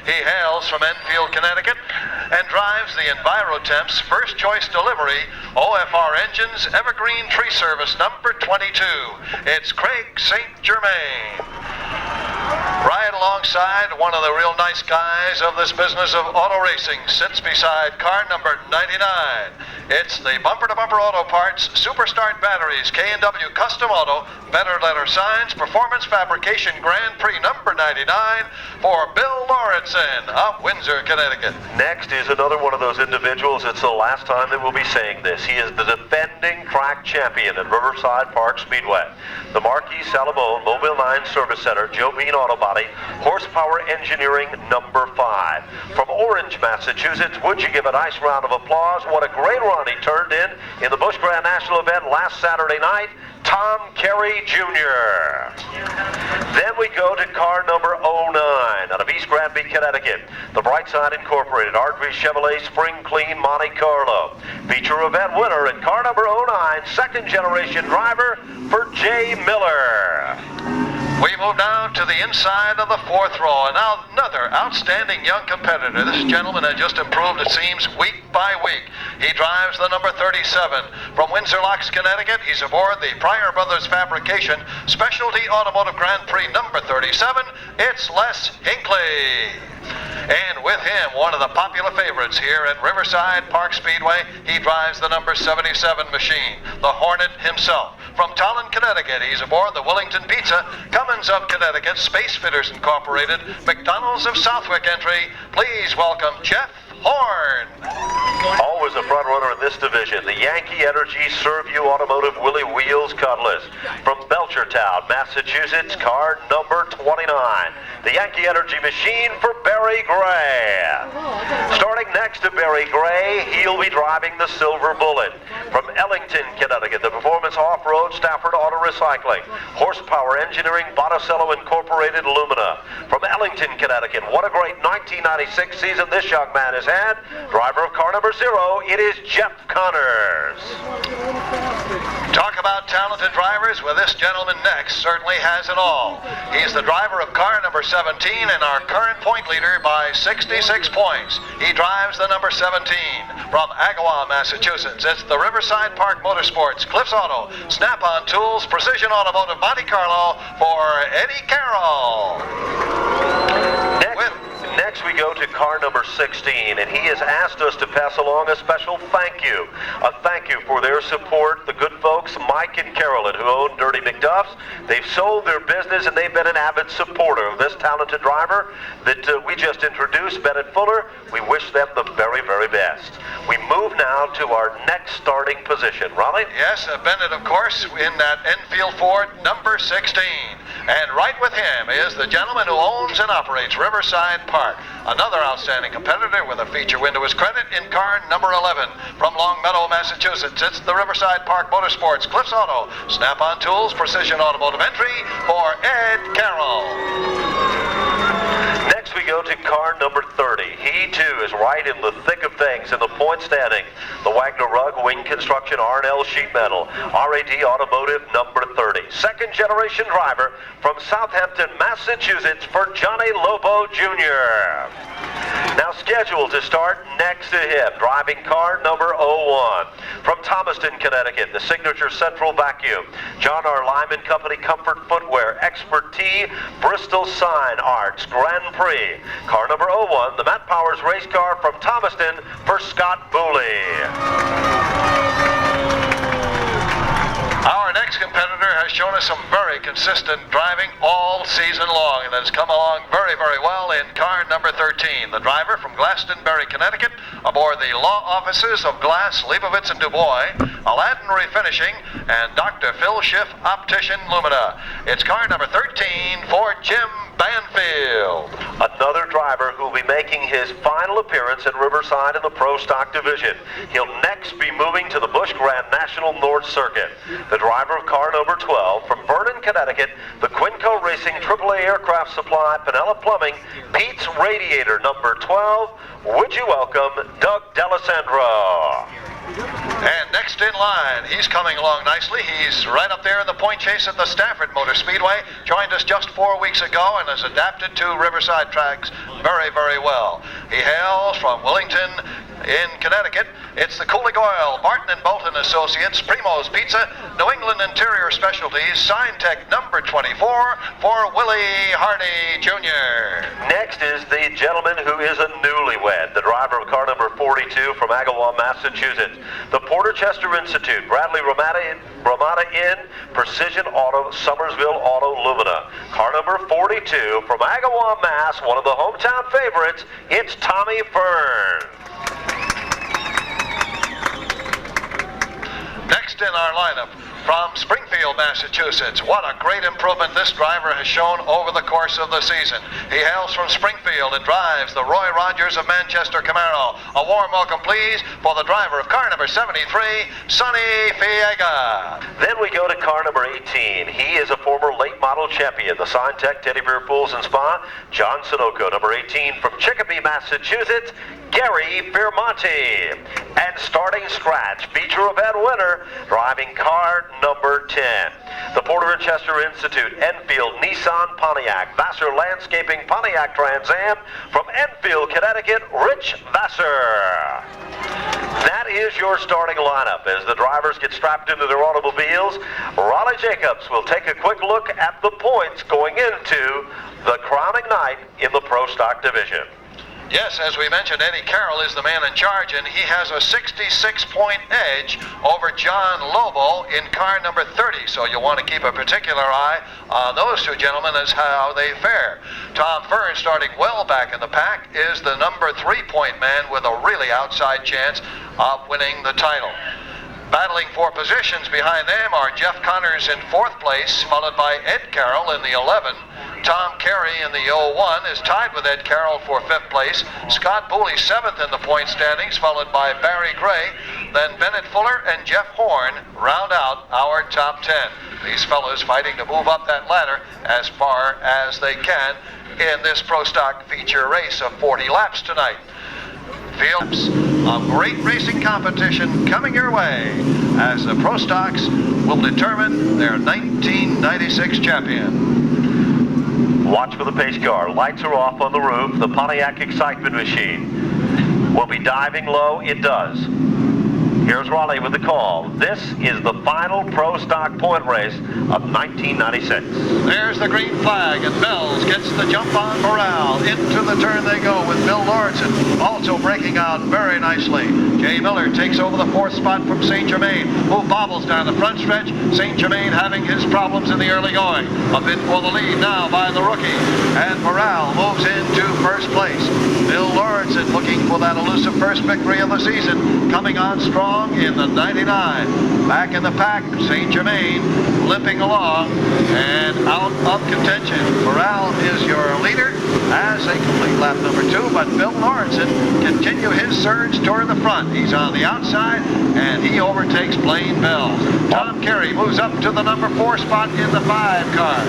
He hails from Enfield, Connecticut, and drives the EnviroTemp's first choice delivery OFR engines Evergreen Tree Service number 22. It's Craig St. Germain. Right alongside one of the real nice guys of this business of auto racing, sits beside car number 99. It's the bumper-to-bumper auto parts, Superstart batteries, K&W Custom Auto, Better Letter Signs, Performance Fabrication Grand Prix number 99 for Bill Lawrenson of Windsor, Connecticut. Next is another one of those individuals. It's the last time that we'll be saying this. He is the defending track champion at Riverside Park Speedway. The Marquis Salamone Mobile 9 Service Center, Joe Bean Auto Body, Horsepower Engineering number 5. From Orange, Massachusetts, would you give a nice round of applause? What a great run he turned in the Busch Grand National event last Saturday night, Tom Carey Jr. Then we go to car number 09 out of East Granby, Connecticut. The Brightside Incorporated RV Chevrolet Spring Clean Monte Carlo. Feature event winner in car number 09, second generation driver for Jay Miller. We move now to the inside of the fourth row, and now another outstanding young competitor. This gentleman has just improved, it seems, week by week. He drives the number 37. From Windsor Locks, Connecticut, he's aboard the Pryor Brothers Fabrication Specialty Automotive Grand Prix number 37. It's Les Hinckley. And with him, one of the popular favorites here at Riverside Park Speedway, he drives the number 77 machine, the Hornet himself. From Tolland, Connecticut, he's aboard the Wellington Pizza, Cummins of Connecticut, Space Fitters Incorporated, McDonald's of Southwick entry. Please welcome Jeff Horn. Always a front runner in this division, the Yankee Energy Servue Automotive Willie Wheels Cutlass. From Belchertown, Massachusetts, car number 29. The Yankee Energy machine for Barry Gray. Starting next to Barry Gray, he'll be driving the Silver Bullet. From Ellington, Connecticut, the Performance Off-Road Stafford Auto Recycling. Horsepower Engineering, Botticello Incorporated Lumina. From Ellington, Connecticut, what a great 1996 season this young man has had. Driver of car number 0, it is Jeff Connors. Talk about talented drivers. Well, this gentleman next certainly has it all. He's the driver of car number 17 and our current point leader by 66 points. He drives the number 17. From Agawam, Massachusetts, it's the Riverside Park Motorsports, Cliffs Auto, Snap-on Tools, Precision Automotive Monte Carlo for Eddie Carroll. Next we go to car number 16, and he has asked us to pass along a special thank you. A thank you for their support, the good folks Mike and Carolyn who own Dirty McDuff's. They've sold their business and they've been an avid supporter of this talented driver that we just introduced, Bennett Fuller. We wish them the very, very best. We move now to our next starting position. Raleigh? Yes, Bennett, of course, in that Enfield Ford number 16. And right with him is the gentleman who owns and operates Riverside Park. Another outstanding competitor with a feature win to his credit in car number 11. From Longmeadow, Massachusetts, it's the Riverside Park Motorsports, Cliffs Auto, Snap-on Tools, Precision Automotive entry for Ed Carroll. Next we go to car number 30. He too is right in the thick of things in the point standing. The Wagner Rug Wing Construction R&L Sheet Metal, RAD Automotive number 30. Second generation driver from Southampton, Massachusetts for Johnny Lobo Jr. Now scheduled to start next to him, driving car number 01. From Thomaston, Connecticut, the Signature Central Vacuum, John R. Lyman Company Comfort Footwear, Expert T, Bristol Sign Arts Grand Prix. Car number 01, the Matt Powers race car from Thomaston for Scott Booley. Our next competitor has shown us some very consistent driving all season long and has come along very, very well in car number 13. The driver from Glastonbury, Connecticut, aboard the law offices of Glass, Leibovitz, and Dubois, Aladdin Refinishing, and Dr. Phil Schiff Optician Lumina. It's car number 13 for Jim Banfield. Another driver who will be making his final appearance at Riverside in the Pro Stock Division. He'll next be moving to the Busch Grand National North Circuit. The driver of car number 12 from Vernon, Connecticut, the Quinco Racing AAA Aircraft Supply, Pinella Plumbing, Pete's Radiator number 12. Would you welcome Doug D'Alessandro? And next in line, he's coming along nicely. He's right up there in the point chase at the Stafford Motor Speedway. Joined us just 4 weeks ago and has adapted to Riverside tracks very, very well. He hails from Wellington in Connecticut. It's the Cooling Oil, Barton & Bolton Associates, Primo's Pizza, New England Interior Specialties, Sign-Tech number 24 for Willie Hardy Jr. Next is the gentleman who is a newlywed, the driver of car number 42 from Agawam, Massachusetts. The Porter-Chester Institute, Bradley Ramada Inn, Precision Auto, Summersville Auto Lumina. Car number 42 from Agawam, Mass, one of the hometown favorites, it's Tommy Fern. Next in our lineup, from Springfield, Massachusetts. What a great improvement this driver has shown over the course of the season. He hails from Springfield and drives the Roy Rogers of Manchester Camaro. A warm welcome, please, for the driver of car number 73, Sonny Fiega. Then we go to car number 18. He is a former late model champion, the Sign-Tech Teddy Bear Pools and Spa, John Sunoco. Number 18 from Chicopee, Massachusetts, Gary Piermonte. And starting scratch, feature event winner, driving car number 10. The Porter and Chester Institute, Enfield, Nissan, Pontiac, Vassar Landscaping, Pontiac Trans Am, from Enfield, Connecticut, Rich Vassar. That is your starting lineup. As the drivers get strapped into their automobiles, Raleigh Jacobs will take a quick look at the points going into the crowning night in the Pro Stock Division. Yes, as we mentioned, Eddie Carroll is the man in charge, and he has a 66-point edge over John Lobo in car number 30. So you'll want to keep a particular eye on those two gentlemen as how they fare. Tom Fern, starting well back in the pack, is the number 3-point man with a really outside chance of winning the title. Battling for positions behind them are Jeff Connors in 4th place, followed by Ed Carroll in the 11. Tom Carey in the 01 is tied with Ed Carroll for 5th place. Scott Booley 7th in the point standings, followed by Barry Gray. Then Bennett Fuller and Jeff Horn round out our top 10. These fellows fighting to move up that ladder as far as they can in this Pro Stock feature race of 40 laps tonight. Fields of great racing competition coming your way as the Pro Stocks will determine their 1996 champion. Watch for the pace car. Lights are off on the roof. The Pontiac excitement machine will be diving low. It does. Here's Raleigh with the call. This is the final Pro Stock point race of 1996. There's the green flag, and Bells gets the jump on Morale. Into the turn they go with Bill Lawrenson also breaking out very nicely. Jay Miller takes over the 4th spot from St. Germain, who bobbles down the front stretch. St. Germain having his problems in the early going. A bit for the lead now by the rookie, and Morale moves into 1st place. Bill Lawrenson looking for that elusive first victory of the season, coming on strong in the 99. Back in the pack, St. Germain limping along and out of contention. Morale is your leader as they complete lap number 2, but Bill Lawrenson continue his surge toward the front. He's on the outside and he overtakes Blaine Bells. Tom Carey moves up to the number 4 spot in the 5 car.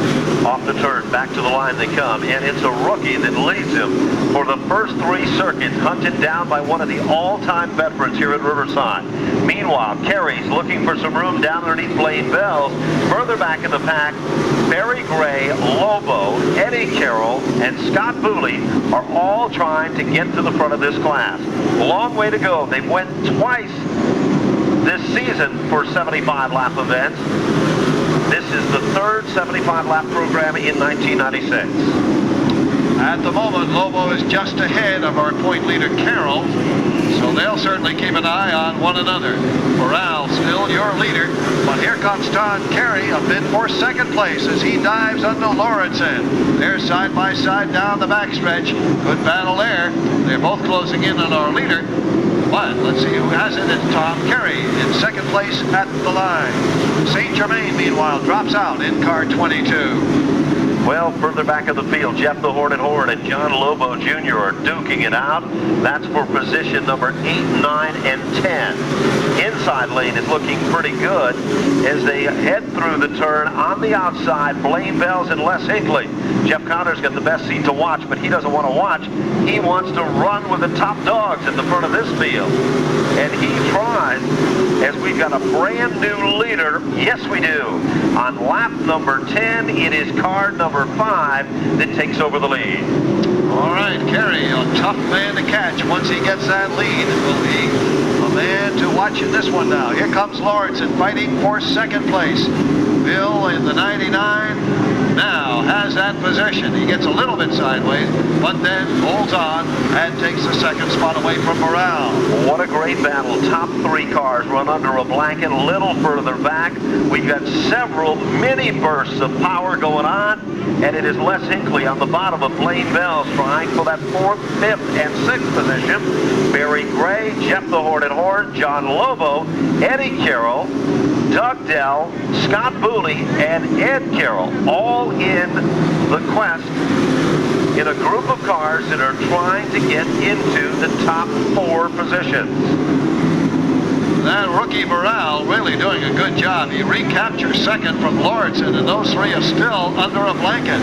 Off the turn, back to the line they come, and it's a rookie that leads him for the first 3 circuits, hunted down by one of the all-time veterans here at Riverside. Meanwhile, Carey's looking for some room down underneath Blaine Bells. Further back in the pack, Barry Gray, Lobo, Eddie Carroll, and Scott Booley are all trying to get to the front of this class. Long way to go. They've went twice this season for 75-lap events. This is the 3rd 75-lap program in 1996. At the moment, Lobo is just ahead of our point leader, Carroll, so they'll certainly keep an eye on one another. Morale still your leader, but here comes Tom Carey, a bid for 2nd place as he dives under Lawrenson. They're side by side down the backstretch. Good battle there. They're both closing in on our leader. But let's see who has it. It's Tom Carey in 2nd place at the line. St. Germain, meanwhile, drops out in car 22. Well, further back of the field, Jeff the Hornet Horn and John Lobo Jr. are duking it out. That's for position number 8, 9, and 10. Inside lane is looking pretty good as they head through the turn. On the outside, Blaine Bells and Les Hinckley. Jeff Connors got the best seat to watch, but he doesn't want to watch. He wants to run with the top dogs at the front of this field. And he tries, as we've got a brand new leader. Yes, we do. On lap number 10, it is car number 5 that takes over the lead. All right, Kerry, a tough man to catch once he gets that lead. It will be a man to watch in this one now. Here comes Lawrenson fighting for second place. Bill in the 99 now has that position. He gets a little bit sideways, but then holds on and takes the second spot away from Morale. What a great battle. Top 3 cars run under a blanket a little further back. We've got several mini bursts of power going on, and it is Les Hinckley on the bottom of Blaine Bells trying for that 4th, 5th, and 6th position. Barry Gray, Jeff the Hornet Horn, John Lobo, Eddie Carroll, Doug Dell, Scott Booley, and Ed Carroll, all in the quest in a group of cars that are trying to get into the top 4 positions. That rookie Morale really doing a good job. He recaptures second from Lawrenson, and those 3 are still under a blanket.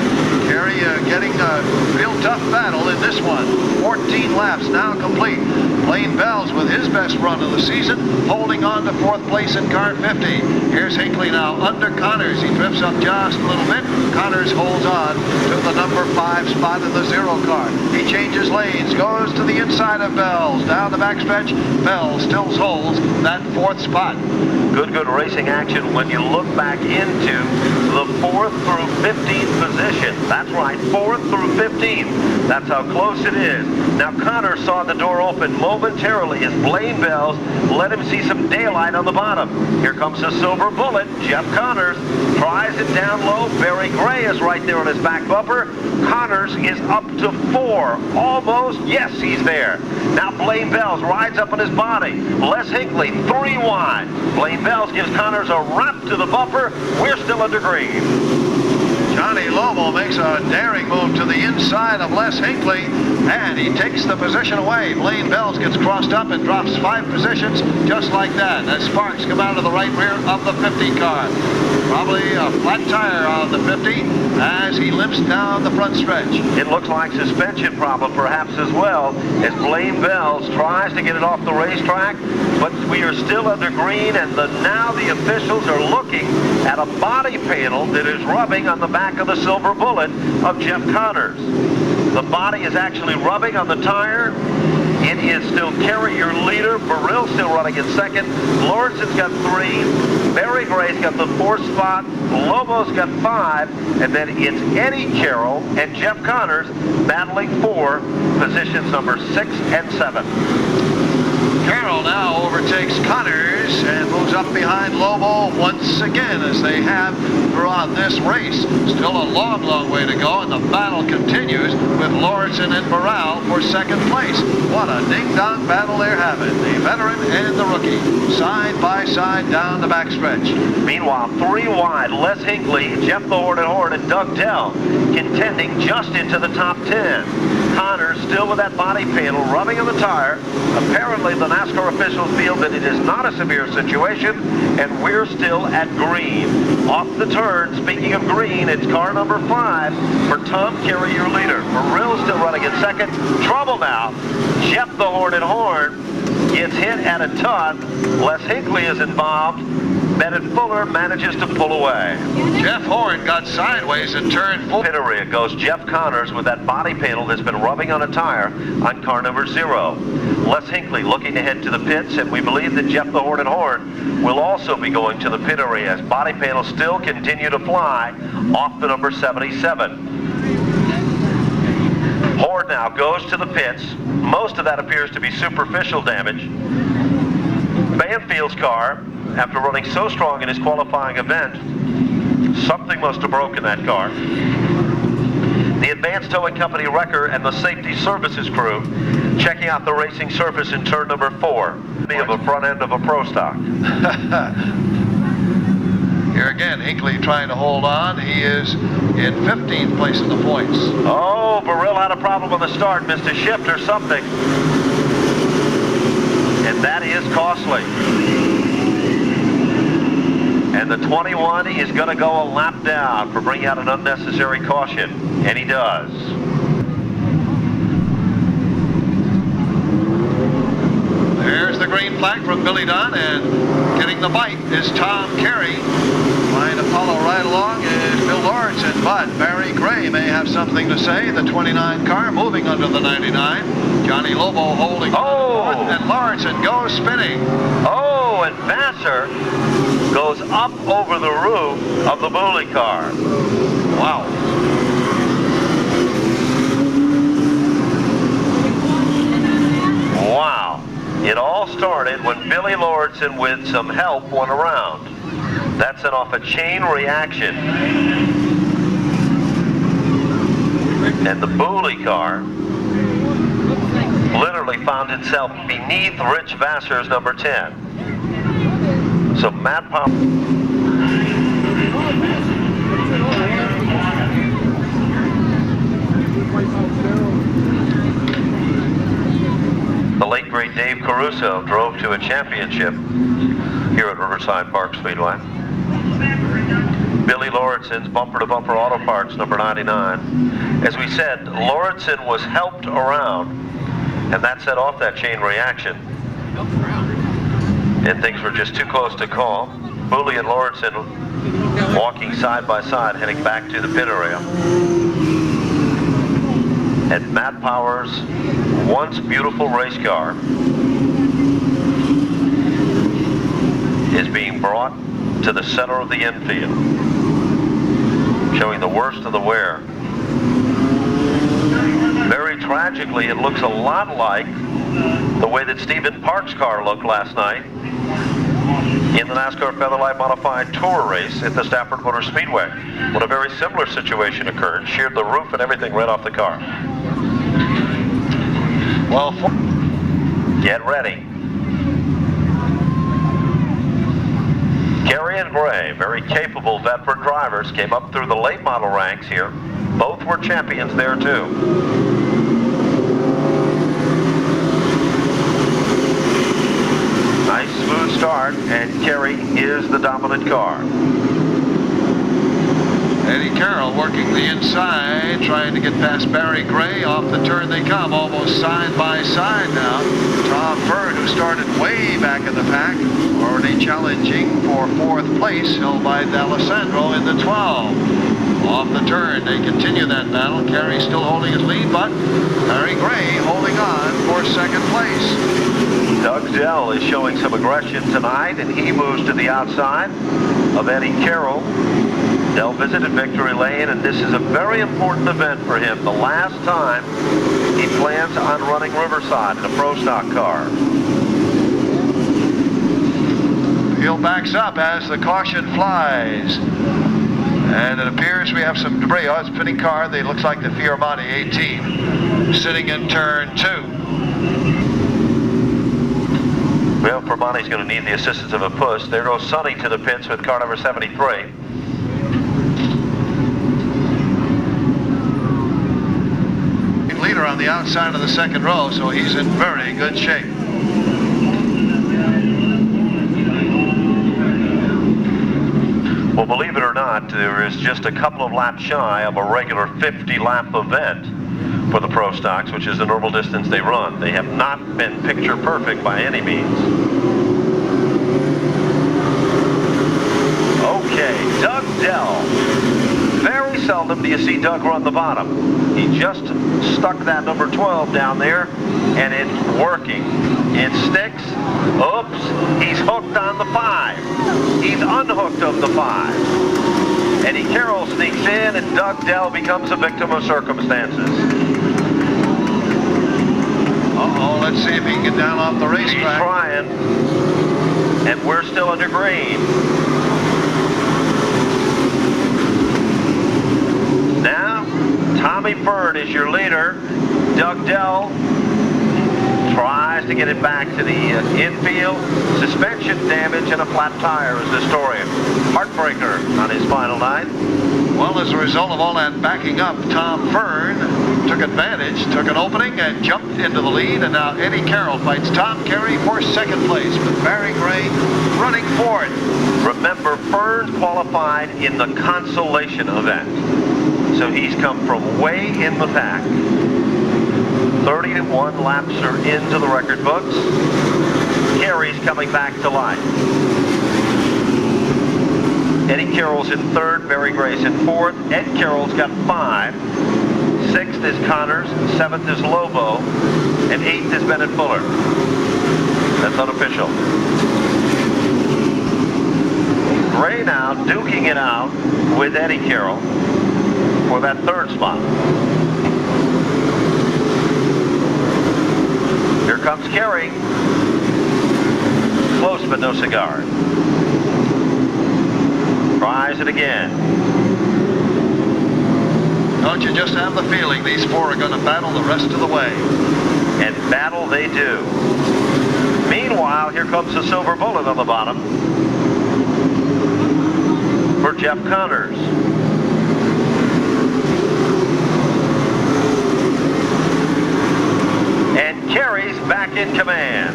Kerry getting a real tough battle in this one. 14 laps now complete. Blaine Bells with his best run of the season, holding on to 4th place in car 50. Here's Hinckley now under Connors. He drifts up just a little bit. Connors holds on to the number 5 spot in the 0 car. He changes lanes, goes to the inside of Bells. Down the backstretch, Bells still holds that 4th spot. Good racing action when you look back into the 4th through 15th position. That's right, 4th through 15th. That's how close it is. Now Connor saw the door open momentarily as Blaine Bells let him see some daylight on the bottom. Here comes the silver bullet. Jeff Connors tries it down low. Barry Gray is right there on his back bumper. Connors is up to 4. Almost. Yes, he's there. Now Blaine Bells rides up on his body. Les Hinckley 3 wide. Blaine Bells gives Connors a wrap to the bumper. We're still under green. Johnny Lobo makes a daring move to the inside of Les Hinckley, and he takes the position away. Blaine Bells gets crossed up and drops 5 positions just like that as sparks come out of the right rear of the 50 car. Probably a flat tire on the 50 as he limps down the front stretch. It looks like suspension problem perhaps as well as Blaine Bells tries to get it off the racetrack, but we are still under green, and now the officials are looking at a body panel that is rubbing on the back of the silver bullet of Jeff Connors. The body is actually rubbing on the tire. It is still Kerry, your leader. Burrell still running in second. Lawrenson's got 3. Barry Gray's got the 4th spot. Lobo's got 5. And then it's Eddie Carroll and Jeff Connors battling for positions number 6 and 7. Carroll now overtakes Connors and moves up behind Lobo once again, as they have throughout this race. Still a long way to go, and the battle continues with Lawrenson and Morale for second place. What a ding-dong battle they're having. The veteran and the rookie, side by side down the backstretch. Meanwhile, 3 wide, Les Hinckley, Jeff the Hornet Horn, and Doug Dell contending just into the top 10. Connors still with that body panel rubbing on the tire. Apparently the NASCAR officials feel that it is not a severe situation, and we're still at green. Off the turn, speaking of green, it's car number 5 for Tom Kerry, your leader. Burrell still running in second. Trouble now. Jeff the Hornet Horn gets hit at a ton. Les Hinckley is involved. Bennett Fuller manages to pull away. Jeff Horn got sideways and turned full. Pit area goes Jeff Connors with that body panel that's been rubbing on a tire on car number 0. Les Hinckley looking to head to the pits, and we believe that Jeff the Hornet Horn will also be going to the pit area as body panels still continue to fly off the number 77. Horn now goes to the pits. Most of that appears to be superficial damage. Banfield's car, after running so strong in his qualifying event, something must have broken that car. The Advanced Towing Company wrecker and the safety services crew checking out the racing surface in turn number 4 of a front end of a Pro Stock. Here Here again, Hinckley trying to hold on. He is in 15th place in the points. Oh, Burrill had a problem on the start, missed a shift or something. And that is costly. And the 21 is going to go a lap down for bringing out an unnecessary caution. And he does. There's the green flag from Billy Dunn, and getting the bite is Tom Carey. Trying to follow right along is Bill Lawrenson, but Barry Gray may have something to say. The 29 car moving under the 99. Johnny Lobo holding on, and Lawrenson goes spinning. Oh, and Vassar goes up over the roof of the Booley car. Wow. Wow. It all started when Billy Lawrenson, with some help, went around. That set off a chain reaction. And the Booley car literally found itself beneath Rich Vassar's number 10. So Matt Powers. The late great Dave Caruso drove to a championship here at Riverside Park Speedway. Billy Lawrenson's bumper-to-bumper auto parts, number 99. As we said, Lawrenson was helped around, and that set off that chain reaction. And things were just too close to call. Booley and Lawrenson walking side by side, heading back to the pit area. And Matt Powers' once beautiful race car is being brought to the center of the infield, showing the worst of the wear. Very tragically, it looks a lot like the way that Stephen Park's car looked last night in the NASCAR Featherlight Modified Tour race at the Stafford Motor Speedway, when a very similar situation occurred, sheared the roof and everything right off the car. Well, get ready. Carey and Gray, very capable veteran drivers, came up through the late model ranks here. Both were champions there too. Nice smooth start, and Carey is the dominant car. Eddie Carroll working the inside, trying to get past Barry Gray. Off the turn they come, almost side by side now. Tom Bird, who started way back in the pack, already challenging for 4th place, held by D'Alessandro in the 12. Off the turn, they continue that battle. Carey still holding his lead, but Barry Gray holding on for 2nd place. Doug Dell is showing some aggression tonight, and he moves to the outside of Eddie Carroll. Dell visited Victory Lane, and this is a very important event for him. The last time he plans on running Riverside in a Pro Stock car. Field backs up as the caution flies. And it appears we have some debris. Oh, it's a pitting car. They looks like the Fiormati 18 sitting in turn 2. Well, Fiormati's going to need the assistance of a push. There goes Sonny to the pits with car number 73. Leader on the outside of the 2nd row, so he's in very good shape. Well, believe it or not, there is just a couple of laps shy of a regular 50-lap event for the Pro Stocks, which is the normal distance they run. They have not been picture perfect by any means. Okay, Doug Dell. Very seldom do you see Doug run the bottom. He just stuck that number 12 down there, and it's working. It sticks. Oops, he's hooked on the 5. He's unhooked of the 5. Eddie Carroll sneaks in, and Doug Dell becomes a victim of circumstances. Uh-oh, let's see if he can get down off the racetrack. He's trying, and we're still under green. Now, Tommy Bird is your leader. Doug Dell Tries to get it back to the infield. Suspension damage and a flat tire is the story. Heartbreaker on his final night. Well, as a result of all that backing up, Tom Fern took advantage, took an opening, and jumped into the lead. And now Eddie Carroll fights Tom Carey for second place, with Barry Gray running fourth. Remember, Fern qualified in the consolation event, so he's come from way in the pack. 31 laps are into the record books. Carey's coming back to life. Eddie Carroll's in third, Barry Gray's in fourth. Ed Carroll's got 5. Sixth is Connors, seventh is Lobo, and eighth is Bennett Fuller. That's unofficial. Gray now duking it out with Eddie Carroll for that third spot. Here comes Carey. Close but no cigar. Tries it again. Don't you just have the feeling these four are going to battle the rest of the way? And battle they do. Meanwhile, here comes the silver bullet on the bottom for Jeff Connors. And Carey's back in command.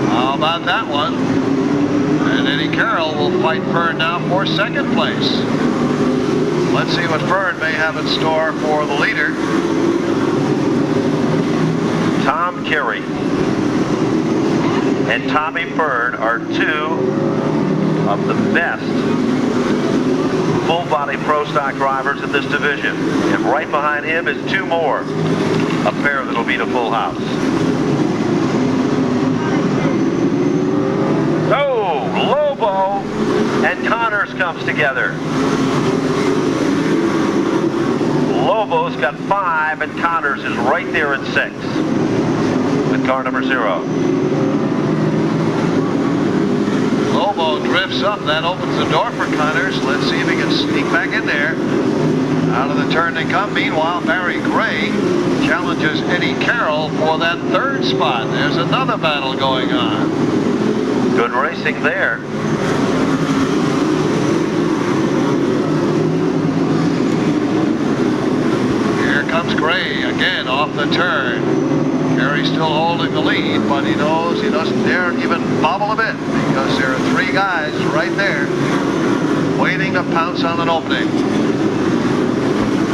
How about that one? And Eddie Carroll will fight Fern now for second place. Let's see what Fern may have in store for the leader. Tom Carey and Tommy Fern are two of the best full-body pro stock drivers in this division. And right behind him is two more. A pair that'll beat a full house. Oh, Lobo and Connors comes together. Lobo's got 5 and Connors is right there in 6 with car number 0. Lobo drifts up. That opens the door for Connors. Let's see if he can sneak back in there. Out of the turn they come. Meanwhile, Barry Gray challenges Eddie Carroll for that third spot. There's another battle going on. Good racing there. Here comes Gray again off the turn. Carey's still holding the lead, but he knows he doesn't dare even bobble a bit, because there are 3 guys right there waiting to pounce on an opening.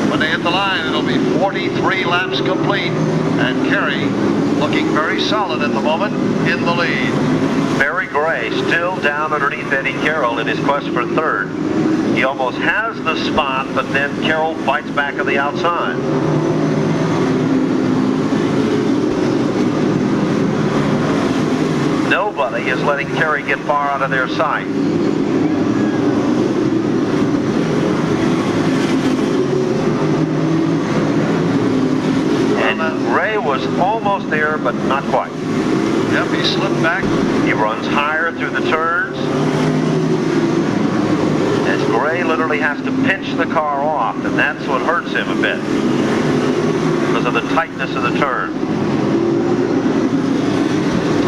When they hit the line, it'll be 43 laps complete, and Carey looking very solid at the moment in the lead. Barry Gray still down underneath Eddie Carroll in his quest for third. He almost has the spot, but then Carroll fights back on the outside. Nobody is letting Carey get far out of their sight. And Gray was almost there, but not quite. Yep, he slipped back. He runs higher through the turns. As Gray literally has to pinch the car off, and that's what hurts him a bit because of the tightness of the turn.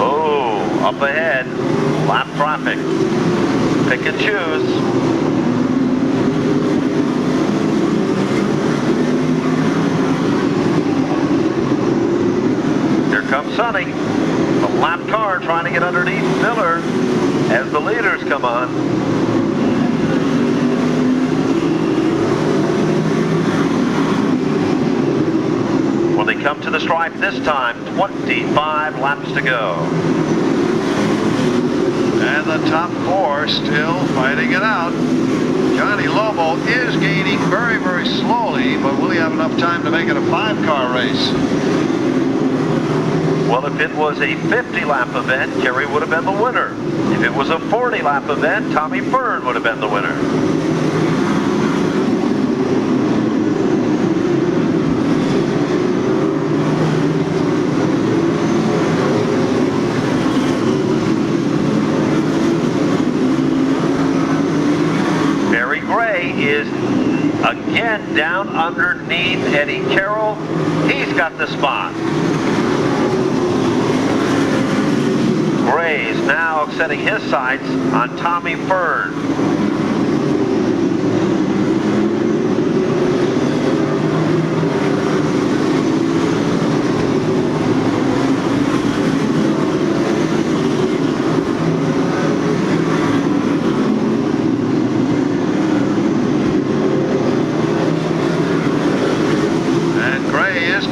Oh, up ahead, lap traffic. Pick and choose. Here comes Sonny. The lap car trying to get underneath Miller as the leaders come on. When they come to the stripe this time, 25 laps to go. And the top 4 still fighting it out. Johnny Lobo is gaining very, very slowly, but will he have enough time to make it a 5-car race? Well, if it was a 50-lap event, Carey would have been the winner. If it was a 40-lap event, Tommy Fern would have been the winner. Barry Gray is again down underneath Eddie Carroll. He's got the spot. Gray's now setting his sights on Tommy Fern.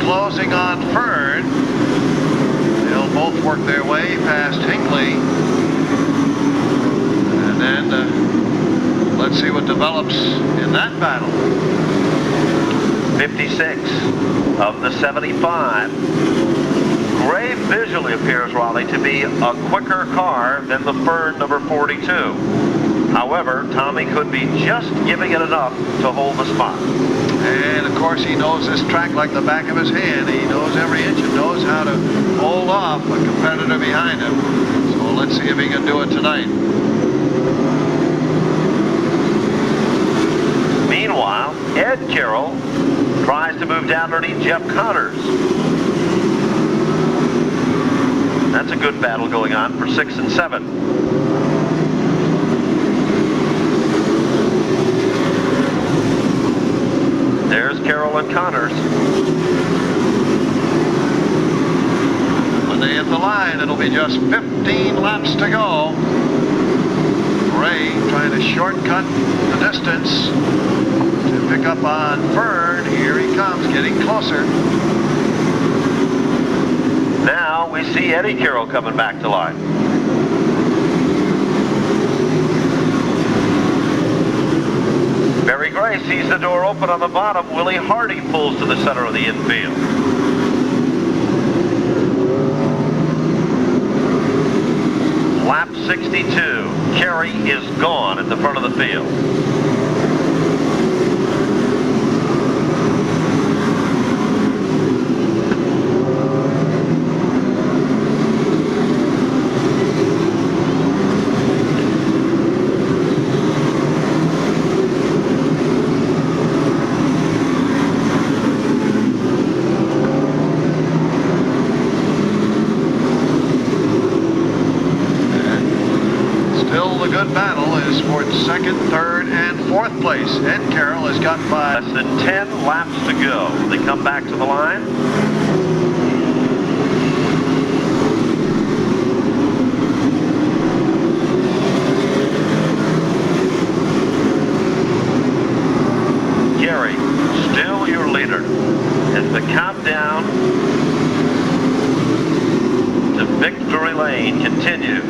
Closing on Fern. They'll both work their way past Hinckley. And then let's see what develops in that battle. 56 of the 75. Gray visually appears, Raleigh, to be a quicker car than the Fern number 42. However, Tommy could be just giving it enough to hold the spot. And of course he knows this track like the back of his hand. He knows every inch and knows how to hold off a competitor behind him. So let's see if he can do it tonight. Meanwhile, Ed Carroll tries to move down underneath Jeff Connors. That's a good battle going on for 6 and 7. There's Carroll and Connors. When they hit the line, it'll be just 15 laps to go. Ray trying to shortcut the distance to pick up on Fern. Here he comes, getting closer. Now we see Eddie Carroll coming back to life. Barry Gray sees the door open on the bottom. Willie Hardy pulls to the center of the infield. Lap 62. Carey is gone at the front of the field. Good battle is for second, third, and fourth place. Ed Carroll has got by less than 10 laps to go. They come back to the line. Gary, still your leader as the countdown to victory lane continues.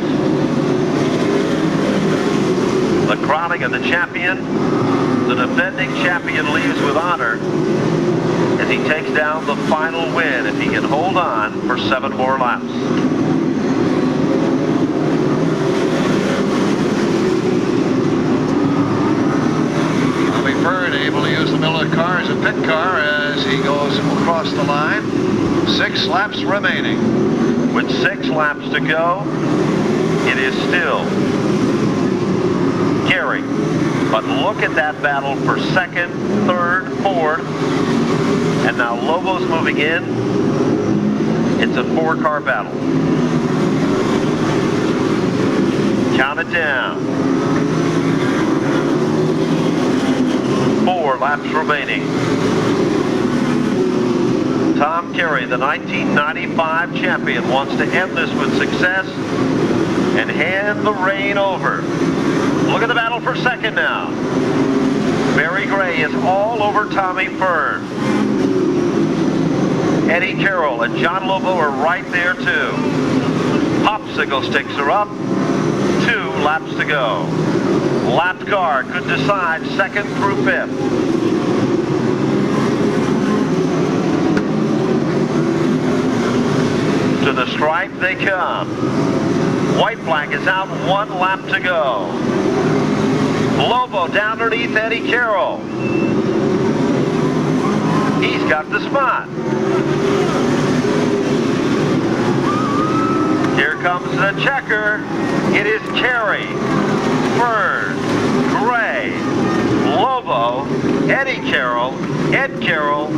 The crowning of the champion, the defending champion leaves with honor as he takes down the final win if he can hold on for 7 more laps. Tommy Fern able to use the middle of the car as a pit car as he goes across the line. 6 laps remaining. With 6 laps to go, it is still Gary. But look at that battle for second, third, fourth. And now Lobo's moving in. It's a 4-car battle. Count it down. 4 laps remaining. Tom Carey, the 1995 champion, wants to end this with success and hand the reign over. Look at the battle for second now. Barry Gray is all over Tommy Fern. Eddie Carroll and John Lobo are right there too. Popsicle sticks are up. 2 laps to go. Lapped car could decide second through 5th. To the stripe they come. White flag is out, 1 lap to go. Lobo down underneath Eddie Carroll. He's got the spot. Here comes the checker. It is Carey, Fern, Gray, Lobo, Eddie Carroll, Ed Carroll,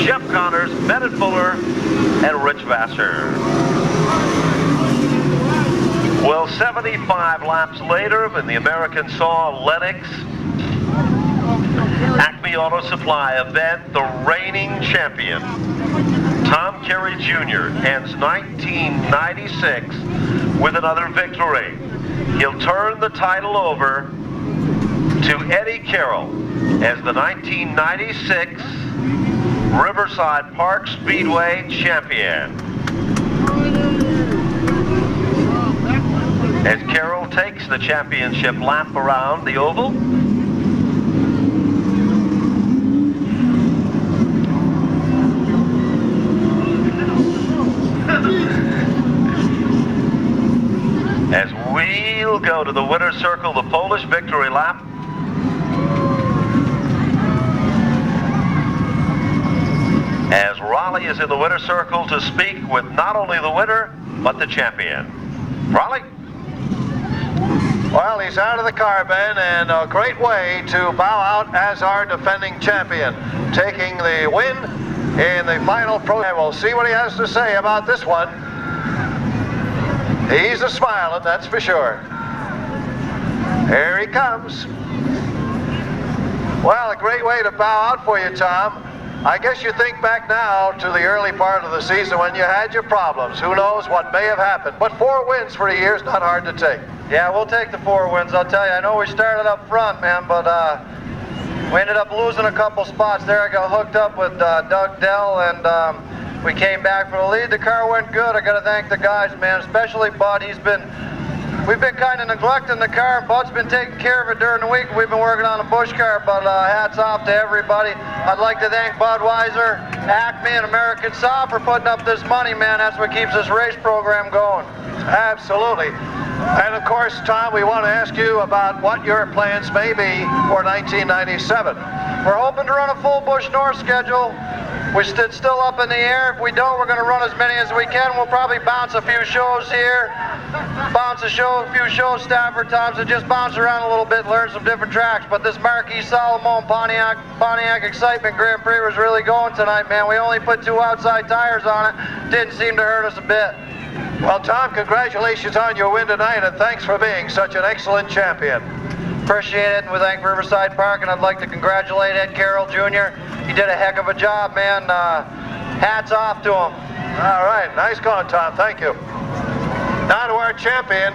Jeff Connors, Bennett Fuller, and Rich Vassar. Well, 75 laps later, in the American Saw Lennox Acme Auto Supply event, the reigning champion, Tom Carey Jr., ends 1996 with another victory. He'll turn the title over to Eddie Carroll as the 1996 Riverside Park Speedway champion. As Carroll takes the championship lap around the oval, as we'll go to the winner's circle, the Polish victory lap. As Raleigh is in the winner's circle to speak with not only the winner, but the champion. Raleigh? Well, he's out of the car, Ben, and a great way to bow out as our defending champion, taking the win in the final pro. And we'll see what he has to say about this one. He's a smiling, that's for sure. Here he comes. Well, a great way to bow out for you, Tom. I guess you think back now to the early part of the season when you had your problems. Who knows what may have happened. But 4 wins for a year is not hard to take. Yeah, we'll take the 4 wins, I'll tell you. I know we started up front, man, but we ended up losing a couple spots there. I got hooked up with Doug Dell, and we came back for the lead. The car went good. I got to thank the guys, man, especially Bud. We've been kind of neglecting the car, and Bud's been taking care of it during the week. We've been working on a Busch car, but hats off to everybody. I'd like to thank Budweiser, Acme, and American Saw for putting up this money, man. That's what keeps this race program going. Absolutely. And of course, Tom, we want to ask you about what your plans may be for 1997. We're hoping to run a full Busch North schedule. We're still up in the air. If we don't, we're going to run as many as we can. We'll probably bounce a few shows here, bounce a few shows Stafford times, and just bounce around a little bit and learn some different tracks. But this Marquis Solomon Pontiac Excitement Grand Prix was really going tonight, man. We only put 2 outside tires on it. Didn't seem to hurt us a bit. Well, Tom, congratulations on your win tonight, and thanks for being such an excellent champion. Appreciate it, and we thank Riverside Park, and I'd like to congratulate Ed Carroll Jr. He did a heck of a job, man. Hats off to him. All right, nice going, Tom. Thank you. Now to our champion.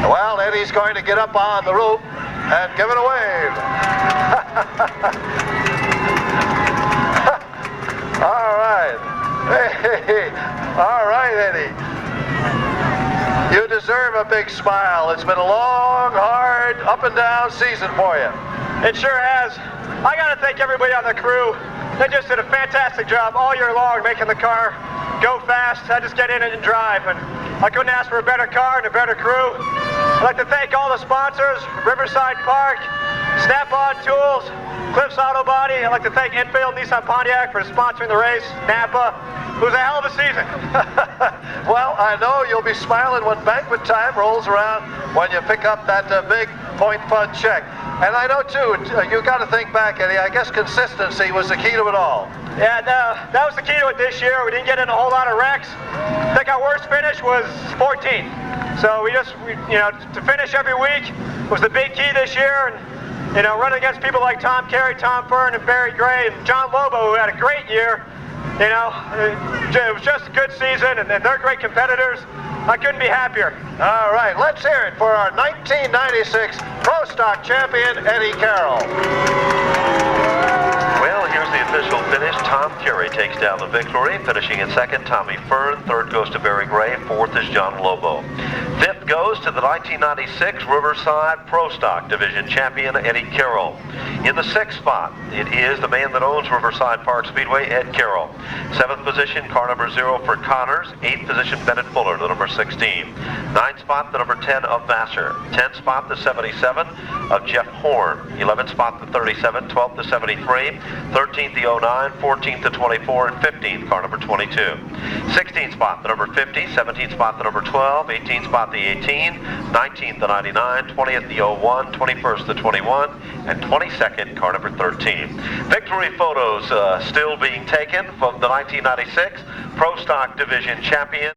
Well, Eddie's going to get up on the rope and give it a wave. All right. Hey, all right, Eddie. You deserve a big smile. It's been a long, hard, up and down season for you. It sure has. I got to thank everybody on the crew. They just did a fantastic job all year long making the car go fast. I just get in it and drive, and I couldn't ask for a better car and a better crew. I'd like to thank all the sponsors, Riverside Park, Snap-on Tools, Cliffs Auto Body. I'd like to thank Enfield Nissan Pontiac for sponsoring the race, Napa. It was a hell of a season. Well, I know you'll be smiling when banquet time rolls around when you pick up that big point fund check. And I know, too, you got to think back, Eddie, I guess consistency was the key to it all. Yeah, that was the key to it this year. We didn't get in a whole lot of wrecks. I think our worst finish was 14th. So we to finish every week was the big key this year. And, running against people like Tom Carey, Tom Fern, and Barry Gray, and John Lobo, who had a great year. It was just a good season, and they're great competitors. I couldn't be happier. All right, let's hear it for our 1996 Pro Stock champion, Eddie Carroll. Well, here's the official finish. Tom Carey takes down the victory, finishing in second, Tommy Fern. Third goes to Barry Gray. Fourth is John Lobo. Fifth goes to the 1996 Riverside Pro Stock Division champion, Eddie Carroll. In the 6th spot, it is the man that owns Riverside Park Speedway, Ed Carroll. 7th position, car number 0 for Connors. 8th position, Bennett Fuller, the number 16. 9th spot, the number 10 of Vassar. 10th spot, the 77 of Jeff Horn. 11th spot, the 37. 12th, the 73. 13th, the 09. 14th, the 24. And 15th, car number 22. 16th spot, the number 50. 17th spot, the number 12. 18th spot, the 18. 19th, the 99. 20th, the 01. 21st, the 21. And 22nd, car number 13. Victory photos still being taken from the 1996 Pro Stock Division champion.